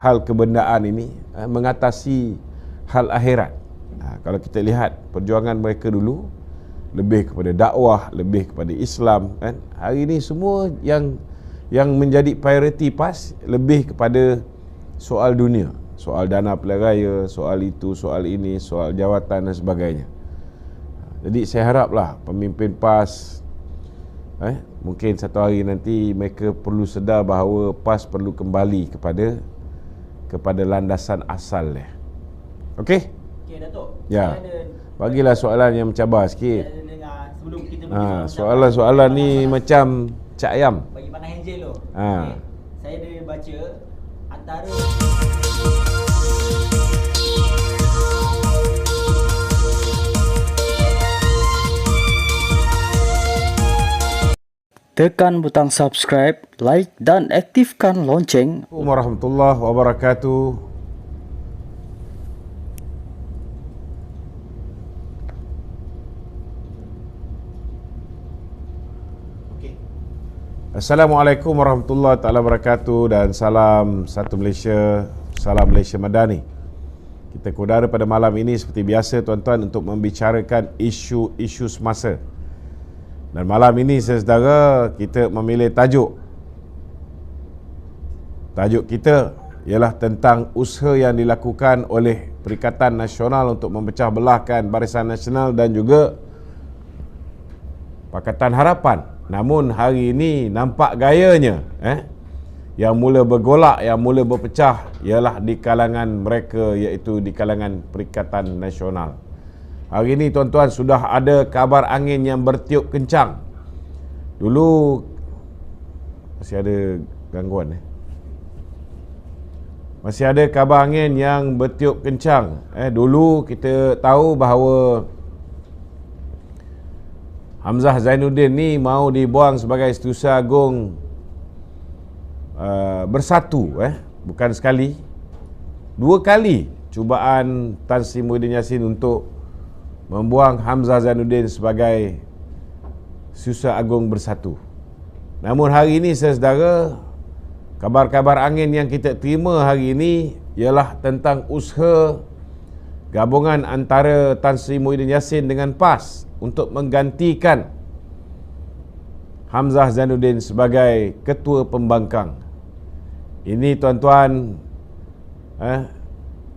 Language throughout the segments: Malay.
hal kebendaan ini mengatasi hal akhirat. Kalau kita lihat perjuangan mereka dulu lebih kepada dakwah, lebih kepada Islam kan. Hari ini semua yang menjadi priority PAS lebih kepada soal dunia, soal dana pilihan raya, soal itu, soal ini, soal jawatan dan sebagainya. Jadi saya haraplah pemimpin PAS mungkin satu hari nanti mereka perlu sedar bahawa PAS perlu kembali kepada landasan asal dia. Okey? Okey Datuk. Ya. Bagilah soalan yang mencabar sikit. Sebelum kita pergi soalan-soalan ni macam cak ayam. bagi panah Angel tu. Ha. Saya ada baca antara Tekan butang subscribe, like dan aktifkan lonceng. Assalamualaikum warahmatullahi wabarakatuh. Assalamualaikum warahmatullahi taala wabarakatuh dan salam satu Malaysia, salam Malaysia Madani. Kita kudara pada malam ini seperti biasa tuan-tuan untuk membicarakan isu-isu semasa. Dan malam ini saudara kita memilih tajuk. Tajuk kita ialah tentang usaha yang dilakukan oleh Perikatan Nasional untuk memecah belahkan Barisan Nasional dan juga Pakatan Harapan. Namun hari ini nampak gayanya yang mula bergolak, yang mula berpecah ialah di kalangan mereka, iaitu di kalangan Perikatan Nasional. Hari ini tuan-tuan sudah ada kabar angin yang bertiup kencang. Dulu masih ada gangguan Masih ada kabar angin yang bertiup kencang. Dulu kita tahu bahawa Hamzah Zainuddin ni mau dibuang sebagai Setiausaha Agung Bersatu, bukan sekali, dua kali cubaan Tan Sri Muhyiddin Yassin untuk membuang Hamzah Zainuddin sebagai Setiausaha Agung Bersatu. Namun hari ini saudara, kabar-kabar angin yang kita terima hari ini ialah tentang usaha gabungan antara Tan Sri Muhyiddin Yassin dengan PAS untuk menggantikan Hamzah Zainuddin sebagai Ketua Pembangkang. Ini tuan-tuan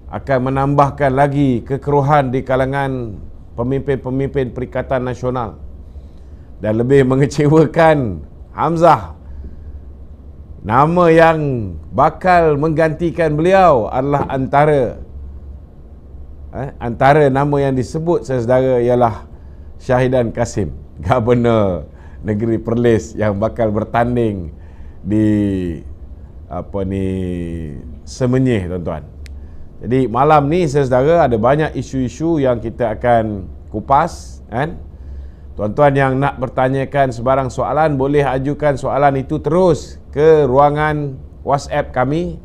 akan menambahkan lagi kekeruhan di kalangan pemimpin-pemimpin Perikatan Nasional. Dan lebih mengecewakan, Hamzah, nama yang bakal menggantikan beliau adalah antara nama yang disebut saudara ialah Syahidan Kasim, Governor Negeri Perlis yang bakal bertanding di Semenyih tuan-tuan. Jadi malam ni saudara ada banyak isu-isu yang kita akan kupas kan. Tuan-tuan yang nak bertanyakan sebarang soalan boleh ajukan soalan itu terus ke ruangan WhatsApp kami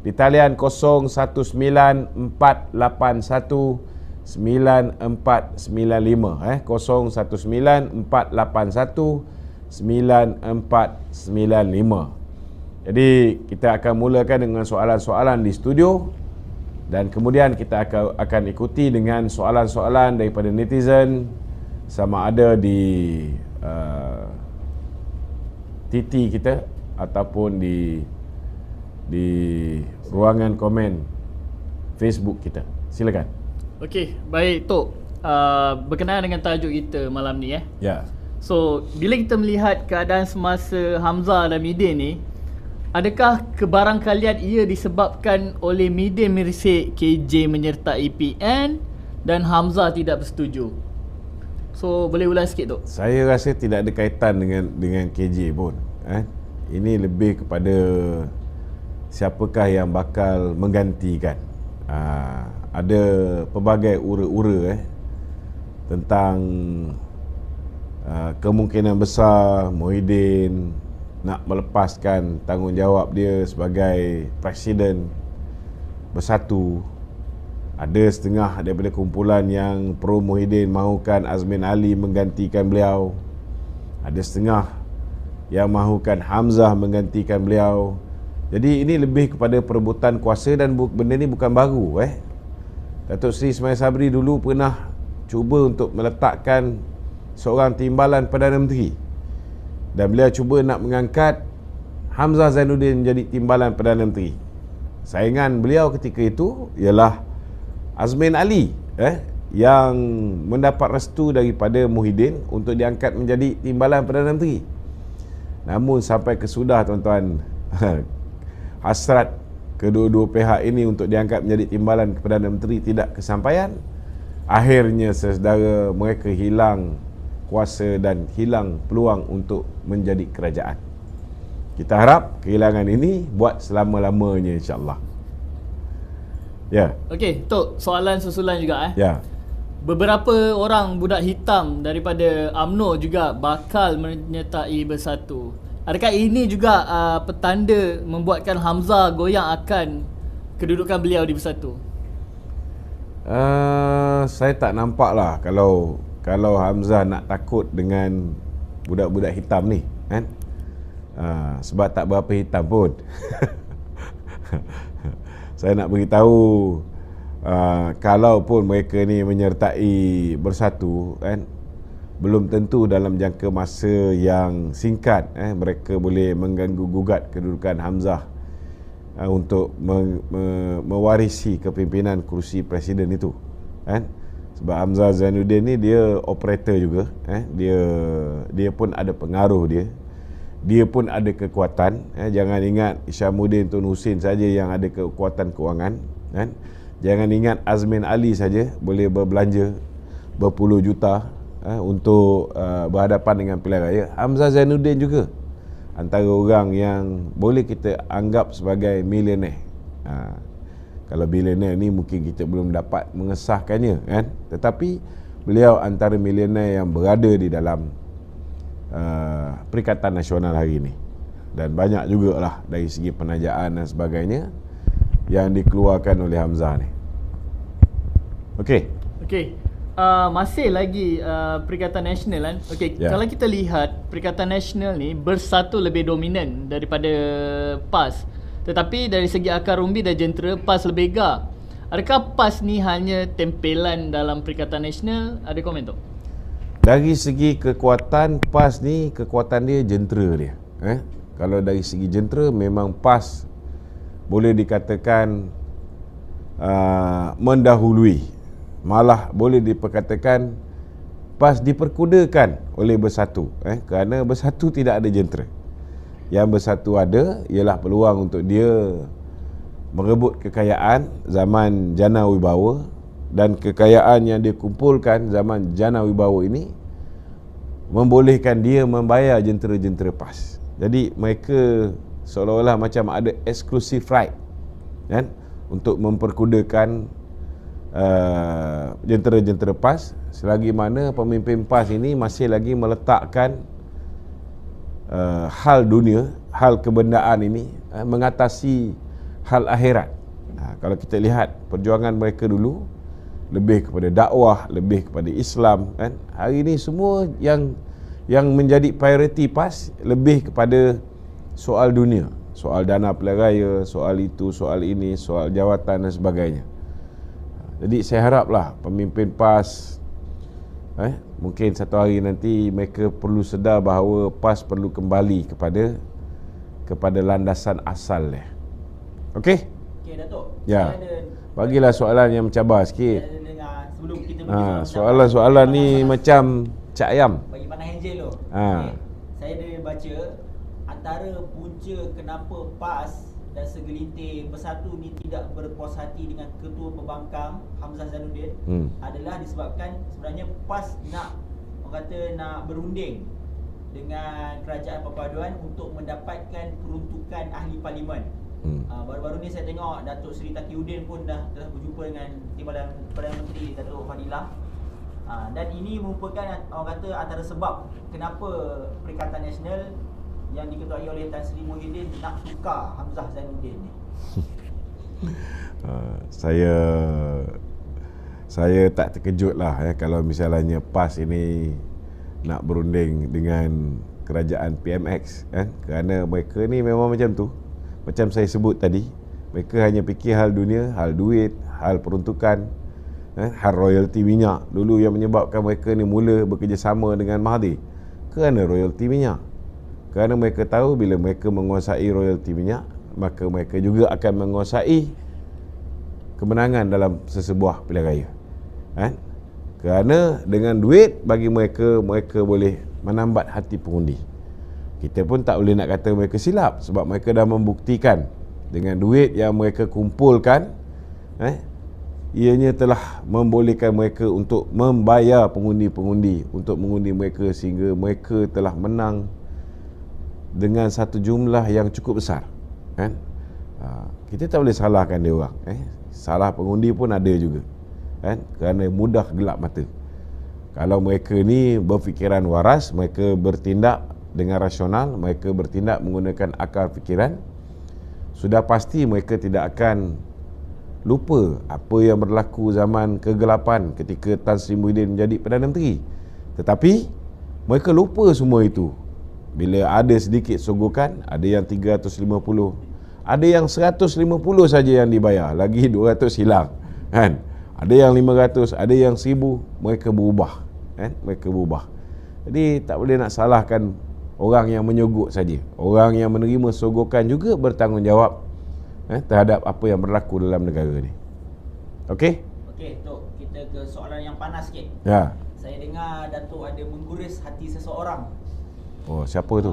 di talian 0194819495 0194819495. Jadi kita akan mulakan dengan soalan-soalan di studio dan kemudian kita akan ikuti dengan soalan-soalan daripada netizen sama ada di TT kita ataupun di ruangan komen Facebook kita. Silakan. Okey, baik Tok. Berkenaan dengan tajuk kita malam ni Ya. So, bila kita melihat keadaan semasa Hamzah dan Midin ni, adakah kebarangkalian ia disebabkan oleh Midin merisik KJ menyertai PN dan Hamzah tidak bersetuju? So, boleh ulas sikit Tok? Saya rasa tidak ada kaitan dengan KJ pun. Ini lebih kepada siapakah yang bakal menggantikan. Ada pelbagai ura-ura tentang kemungkinan besar Muhyiddin nak melepaskan tanggungjawab dia sebagai Presiden Bersatu. Ada setengah daripada kumpulan yang pro Muhyiddin mahukan Azmin Ali menggantikan beliau. Ada setengah yang mahukan Hamzah menggantikan beliau. Jadi ini lebih kepada perebutan kuasa dan benda ni bukan baru. Datuk Seri Ismail Sabri dulu pernah cuba untuk meletakkan seorang timbalan Perdana Menteri, dan beliau cuba nak mengangkat Hamzah Zainuddin menjadi timbalan Perdana Menteri. Saingan beliau ketika itu ialah Azmin Ali, yang mendapat restu daripada Muhyiddin untuk diangkat menjadi timbalan Perdana Menteri. Namun sampai kesudah tuan-tuan, hasrat kedua-dua pihak ini untuk diangkat menjadi timbalan Perdana Menteri tidak kesampaian. Akhirnya saudara mereka hilang kuasa dan hilang peluang untuk menjadi kerajaan. Kita harap kehilangan ini buat selama-lamanya, insya-Allah. Ya. Okey, Tok, soalan susulan juga Ya. Beberapa orang budak hitam daripada UMNO juga bakal menyertai Bersatu. Adakah ini juga petanda membuatkan Hamzah goyang akan kedudukan beliau di Bersatu? Saya tak nampak lah kalau Hamzah nak takut dengan budak-budak hitam ni, kan? Sebab tak berapa hitam pun. Saya nak beritahu, kalau pun mereka ni menyertai Bersatu, kan, belum tentu dalam jangka masa yang singkat mereka boleh mengganggu gugat kedudukan Hamzah untuk mewarisi kepimpinan kerusi presiden itu, kan? Sebab Hamzah Zainuddin ni dia operator juga, dia pun ada pengaruh dia pun ada kekuatan. Jangan ingat Isyamuddin Tun Hussein saja yang ada kekuatan kewangan, kan? Jangan ingat Azmin Ali saja boleh berbelanja berpuluh juta untuk berhadapan dengan pilihan raya. Hamzah Zainuddin juga antara orang yang boleh kita anggap sebagai milioner. Kalau bilioner ni mungkin kita belum dapat mengesahkannya, kan? Tetapi beliau antara milioner yang berada di dalam Perikatan Nasional hari ini. Dan banyak jugalah dari segi penajaan dan sebagainya yang dikeluarkan oleh Hamzah ni. Okey. Masih lagi Perikatan Nasional, kan? Okey, Ya. Kalau kita lihat Perikatan Nasional ni Bersatu lebih dominan daripada PAS. Tetapi dari segi akar umbi dan jentera, PAS lebih gah. Adakah PAS ni hanya tempelan dalam Perikatan Nasional? Ada komen tu? Dari segi kekuatan, PAS ni kekuatan dia jentera dia. Kalau dari segi jentera, memang PAS boleh dikatakan mendahului. Malah boleh diperkatakan PAS diperkudakan oleh Bersatu, kerana Bersatu tidak ada jentera. Yang Bersatu ada ialah peluang untuk dia merebut kekayaan zaman Jana Wibawa, dan kekayaan yang dia kumpulkan zaman Jana Wibawa ini membolehkan dia membayar jentera-jentera PAS. Jadi mereka seolah-olah macam ada exclusive right, kan, untuk memperkudakan jentera-jentera PAS, selagi mana pemimpin PAS ini masih lagi meletakkan hal dunia, hal kebendaan ini mengatasi hal akhirat. Kalau kita lihat perjuangan mereka dulu lebih kepada dakwah, lebih kepada Islam, kan? Hari ini semua yang menjadi prioriti PAS lebih kepada soal dunia, soal dana pilihan raya, soal itu, soal ini, soal jawatan dan sebagainya. Jadi saya haraplah pemimpin PAS mungkin satu hari nanti mereka perlu sedar bahawa PAS perlu kembali kepada landasan asal dia. Okey? Okey, Datuk. Ya. Saya ada, Bagilah soalan yang mencabar sikit. saya ada dengar sebelum kita pergi Soalan-soalan ni macam cak ayam. bagi pandang Angel tu. Ha. Okey. Saya ada baca antara punca kenapa PAS dan segelintir Bersatu ni tidak berpuas hati dengan Ketua Pembangkang Hamzah Zainuddin adalah disebabkan sebenarnya PAS nak, orang kata, nak berunding dengan Kerajaan Perpaduan untuk mendapatkan peruntukan ahli parlimen. Baru-baru ni saya tengok Datuk Seri Takiuddin pun telah berjumpa dengan Timbalan Perdana Menteri Datuk Fadilah. Dan ini merupakan, orang kata, antara sebab kenapa Perikatan Nasional yang diketuai oleh Tan Sri Muhyiddin nak tukar Hamzah Zainuddin ni. Saya tak terkejut lah kalau misalnya PAS ini nak berunding dengan kerajaan PMX, kerana mereka ni memang macam tu. macam saya sebut tadi, mereka hanya fikir hal dunia, hal duit, hal peruntukan, hal royalty minyak. Dulu yang menyebabkan mereka ni mula bekerjasama dengan Mahathir kerana royalty minyak. Kerana mereka tahu bila mereka menguasai royalty minyak, maka mereka juga akan menguasai kemenangan dalam sesebuah pilihan raya. Kerana dengan duit bagi mereka, mereka boleh menambat hati pengundi. Kita pun tak boleh nak kata mereka silap, sebab mereka dah membuktikan dengan duit yang mereka kumpulkan, ianya telah membolehkan mereka untuk membayar pengundi-pengundi untuk mengundi mereka, sehingga mereka telah menang dengan satu jumlah yang cukup besar. Kita tak boleh salahkan dia orang. Salah pengundi pun ada juga, kerana mudah gelap mata. Kalau mereka ni berfikiran waras, mereka bertindak dengan rasional, mereka bertindak menggunakan akal fikiran, sudah pasti mereka tidak akan lupa apa yang berlaku zaman kegelapan ketika Tan Sri Muhyiddin menjadi Perdana Menteri. Tetapi mereka lupa semua itu. Bila ada sedikit sogokan, ada yang 350, ada yang 150 saja yang dibayar, lagi 200 hilang, kan? Ada yang 500, ada yang 1000, mereka berubah, mereka berubah. Jadi tak boleh nak salahkan orang yang menyogok saja. Orang yang menerima sogokan juga bertanggungjawab terhadap apa yang berlaku dalam negara ni. Okey? Okey, Tok, kita ke soalan yang panas sikit. Ya. Saya dengar Datuk ada mengguris hati seseorang. Oh, siapa tu?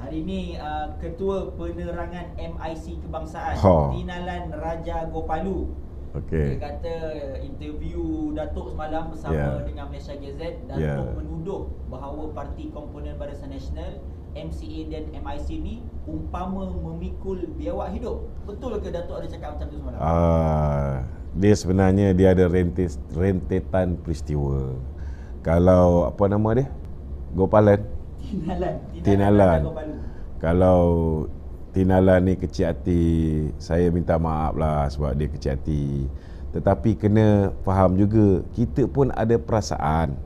Hari ini Ketua Penerangan MIC Kebangsaan, Tinalan Raja Gopalu. Okey. Dia kata interview Datuk semalam bersama dengan Malaysia Gazette, Datuk menuduh bahawa parti komponen Barisan Nasional, MCA dan MIC ni umpama memikul biawak hidup. Betul ke Datuk ada cakap macam tu semalam? Dia sebenarnya dia ada rentetan peristiwa. Kalau apa nama dia? Gopalan. Tinalan. Kalau Tinalan ni kecil hati, saya minta maaf lah sebab dia kecil hati. Tetapi kena faham juga, kita pun ada perasaan,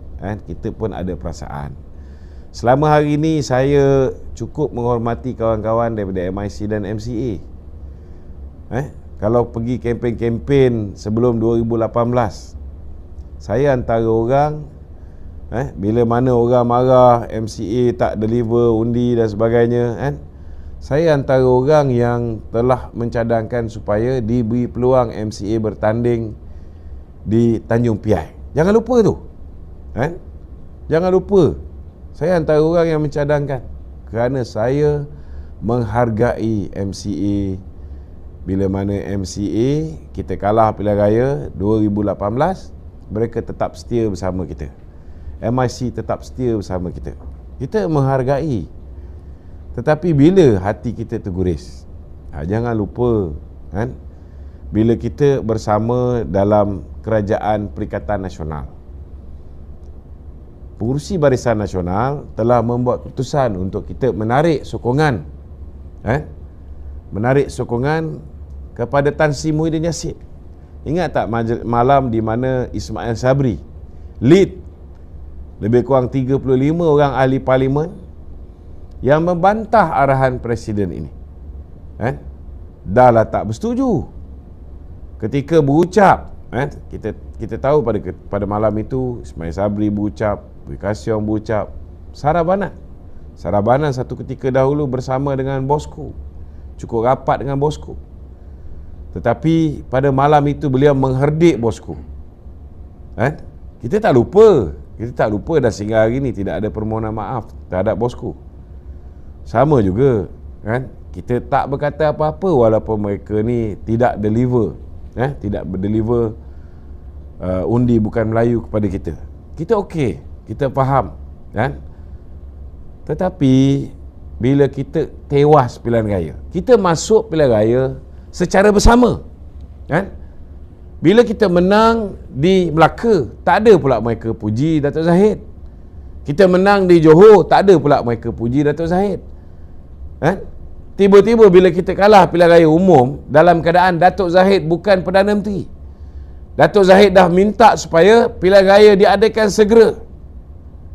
kita pun ada perasaan. Selama hari ini saya cukup menghormati kawan-kawan daripada MIC dan MCA. Kalau pergi kempen-kempen sebelum 2018, saya antara orang, bila mana orang marah MCA tak deliver undi dan sebagainya, saya antara orang yang telah mencadangkan supaya diberi peluang MCA bertanding di Tanjung Piai. Jangan lupa tu, jangan lupa. Saya antara orang yang mencadangkan, kerana saya menghargai MCA. Bila mana MCA kita kalah pilihan raya 2018, mereka tetap setia bersama kita. MIC tetap setia bersama kita. Kita menghargai. Tetapi bila hati kita terguris, jangan lupa, bila kita bersama dalam Kerajaan Perikatan Nasional, pengurusi Barisan Nasional telah membuat keputusan untuk kita menarik sokongan, menarik sokongan kepada Tan Sri Muhyiddin Yassin. Ingat tak malam di mana Ismail Sabri lead lebih kurang 35 orang ahli parlimen yang membantah arahan Presiden ini, dah lah tak bersetuju. Ketika berucap, kita tahu pada malam itu Ismail Sabri berucap, Bui Kasyong berucap, Sarah Banan satu ketika dahulu bersama dengan bosku, cukup rapat dengan bosku. Tetapi pada malam itu beliau mengherdik bosku. Kita tak lupa dan sehingga hari ini tidak ada permohonan maaf terhadap bosku. Sama juga, kita tak berkata apa-apa walaupun mereka ni tidak deliver, tidak berdeliver undi bukan Melayu kepada kita. Kita okey, kita faham, Tetapi bila kita tewas pilihan raya, kita masuk pilihan raya secara bersama, Bila kita menang di Melaka, tak ada pula mereka puji Datuk Zahid. Kita menang di Johor, tak ada pula mereka puji Datuk Zahid. Tiba-tiba bila kita kalah pilihan raya umum dalam keadaan Datuk Zahid bukan Perdana Menteri, Datuk Zahid dah minta supaya pilihan raya diadakan segera.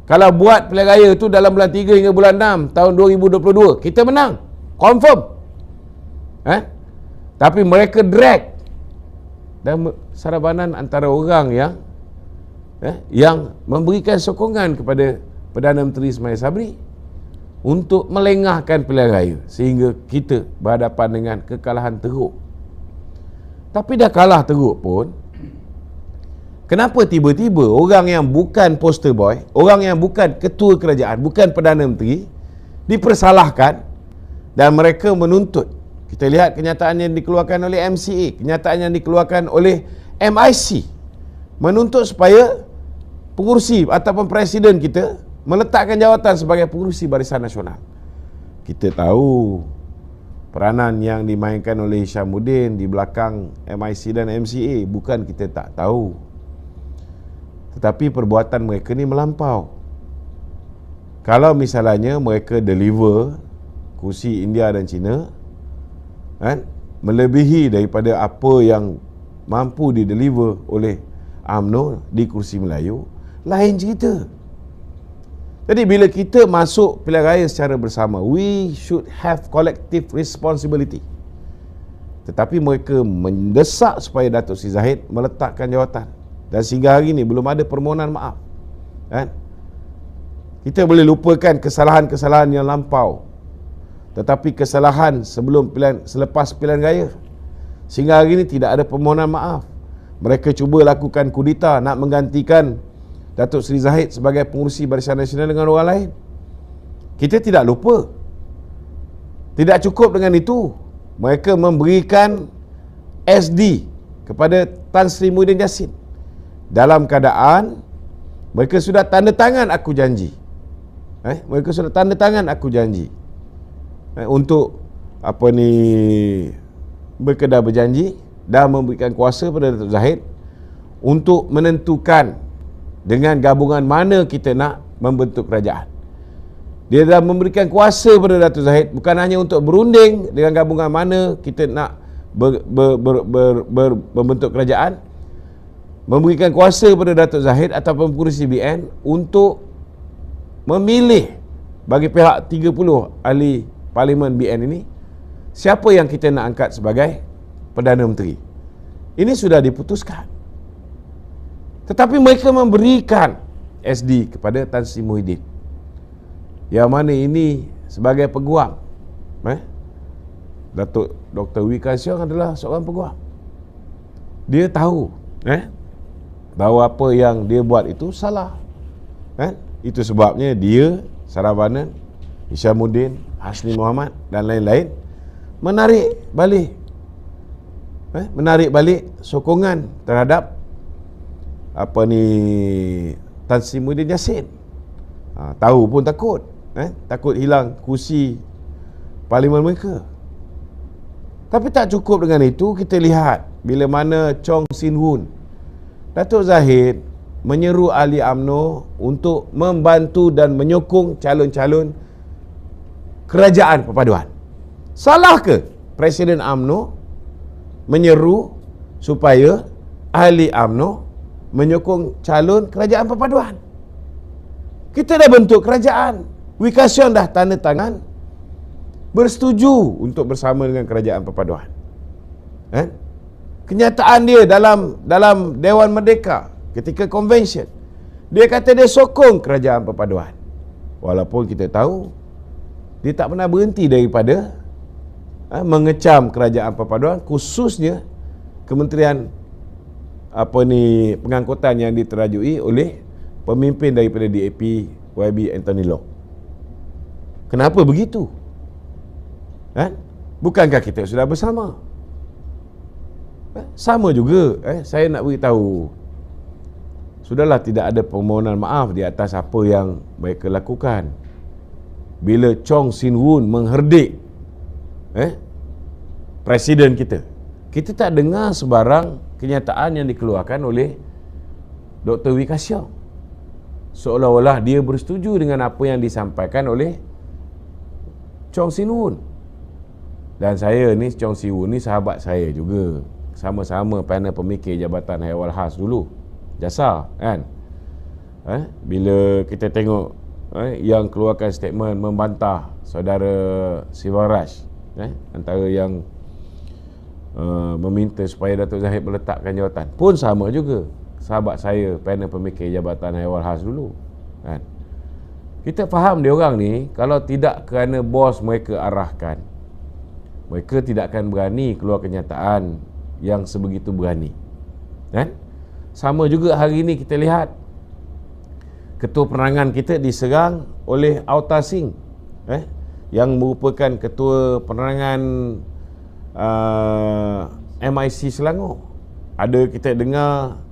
Kalau buat pilihan raya tu dalam bulan 3 hingga bulan 6 tahun 2022, kita menang. Confirm. Tapi mereka drag dan sarabanan antara orang yang memberikan sokongan kepada Perdana Menteri Ismail Sabri untuk melengahkan pilihan raya sehingga kita berhadapan dengan kekalahan teruk. Tapi dah kalah teruk pun, kenapa tiba-tiba orang yang bukan poster boy, orang yang bukan ketua kerajaan, bukan Perdana Menteri dipersalahkan dan mereka menuntut? Kita lihat kenyataan yang dikeluarkan oleh MCA, kenyataan yang dikeluarkan oleh MIC, menuntut supaya pengurusi ataupun presiden kita meletakkan jawatan sebagai pengurusi Barisan Nasional. Kita tahu peranan yang dimainkan oleh Hishamuddin di belakang MIC dan MCA, bukan kita tak tahu. Tetapi perbuatan mereka ni melampau. Kalau misalnya mereka deliver kursi India dan China, melebihi daripada apa yang mampu dideliver oleh UMNO di kursi Melayu, lain cerita. Jadi bila kita masuk pilihan raya secara bersama, we should have collective responsibility. Tetapi mereka mendesak supaya Datuk Seri Zahid meletakkan jawatan, dan sehingga hari ini belum ada permohonan maaf. Kita boleh lupakan kesalahan-kesalahan yang lampau, tetapi kesalahan selepas pilihan raya, sehingga hari ini tidak ada permohonan maaf. Mereka cuba lakukan kudeta nak menggantikan Datuk Seri Zahid sebagai pengurusi Barisan Nasional dengan orang lain. Kita tidak lupa. Tidak cukup dengan itu, mereka memberikan SD kepada Tan Sri Muhyiddin Yassin dalam keadaan mereka sudah tanda tangan aku janji. Mereka sudah tanda tangan aku janji. Untuk mereka dah berjanji, dah memberikan kuasa pada Datuk Zahid untuk menentukan dengan gabungan mana kita nak membentuk kerajaan. Dia dah memberikan kuasa pada Datuk Zahid bukan hanya untuk berunding dengan gabungan mana kita nak membentuk kerajaan, memberikan kuasa pada Datuk Zahid ataupun pengurusi BN untuk memilih bagi pihak 30 ahli Parlimen BN ini siapa yang kita nak angkat sebagai Perdana Menteri. Ini sudah diputuskan. Tetapi mereka memberikan SD kepada Tan Sri Muhyiddin, yang mana ini sebagai peguam. Datuk Dr. Wee Ka Siong adalah seorang peguam. Dia tahu bahawa apa yang dia buat itu salah. Itu sebabnya dia, Saravanan, Hishamuddin, Hasni Mohamad dan lain-lain menarik balik sokongan terhadap Tan Sri Muhyiddin Yassin. Tahu pun takut, takut hilang kursi parlimen mereka. Tapi tak cukup dengan itu. Kita lihat bila mana Chong Sin Hun, Datuk Zahid menyeru ahli UMNO untuk membantu dan menyokong calon-calon kerajaan perpaduan. Salah ke Presiden UMNO menyeru supaya ahli UMNO menyokong calon kerajaan perpaduan? Kita dah bentuk kerajaan. Wee Ka Siong dah tanda tangan bersetuju untuk bersama dengan kerajaan perpaduan. Kenyataan dia dalam Dewan Merdeka ketika convention, dia kata dia sokong kerajaan perpaduan. Walaupun kita tahu dia tak pernah berhenti daripada mengecam kerajaan perpaduan, khususnya Kementerian pengangkutan yang diterajui oleh pemimpin daripada DAP YB Anthony Loke. Kenapa begitu? Bukankah kita sudah bersama? Sama juga, saya nak beritahu, sudahlah tidak ada permohonan maaf di atas apa yang mereka lakukan. Bila Chong Sin Hun mengherdik presiden kita tak dengar sebarang kenyataan yang dikeluarkan oleh Dr. Wee Ka Siong, seolah-olah dia bersetuju dengan apa yang disampaikan oleh Chong Sin Hun. Dan saya ni, Chong Sin Hun ni sahabat saya juga, sama-sama panel pemikir Jabatan Haiwan Khas dulu, JASA kan. Bila kita tengok yang keluarkan statement membantah saudara Sivaraj, antara yang meminta supaya Datuk Zahid meletakkan jawatan. Pun sama juga sahabat saya, panel pemikir Jabatan Haiwan Khas dulu, kan? Kita faham dia orang ni, kalau tidak kerana bos mereka arahkan, mereka tidak akan berani keluar kenyataan yang sebegitu berani, kan? Sama juga hari ini kita lihat Ketua Penerangan kita diserang oleh Auta Singh, yang merupakan Ketua Penerangan MIC Selangor. Ada kita dengar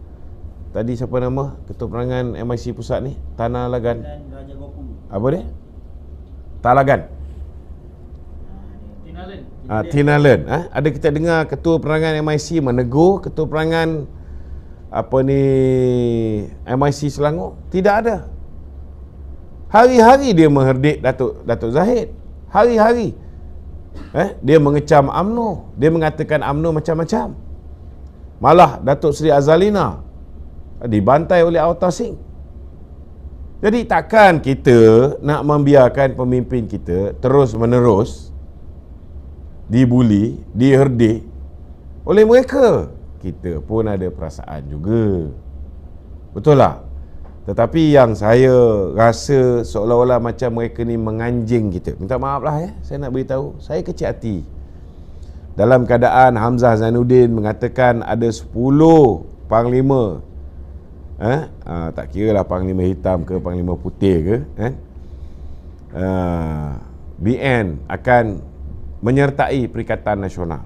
tadi siapa nama Ketua Penerangan MIC Pusat ni? Tanah Lagan. Apa dia? Talagan. Tinalen. Ada kita dengar Ketua Penerangan MIC menegur Ketua Penerangan MIC Selangor. Tidak ada. Hari-hari dia mengherdik Datuk Zahid. Hari-hari. Dia mengecam UMNO. Dia mengatakan UMNO macam-macam. Malah Datuk Seri Azalina dibantai oleh Auta Singh. Jadi takkan kita nak membiarkan pemimpin kita terus-menerus dibuli, diherdik oleh mereka. Kita pun ada perasaan juga. Betul tak? Tetapi yang saya rasa seolah-olah macam mereka ni menganjing kita. Minta maaf lah saya nak beritahu, saya kecil hati. Dalam keadaan Hamzah Zainuddin mengatakan ada 10 panglima, tak kira lah panglima hitam ke panglima putih ke, BN akan menyertai Perikatan Nasional.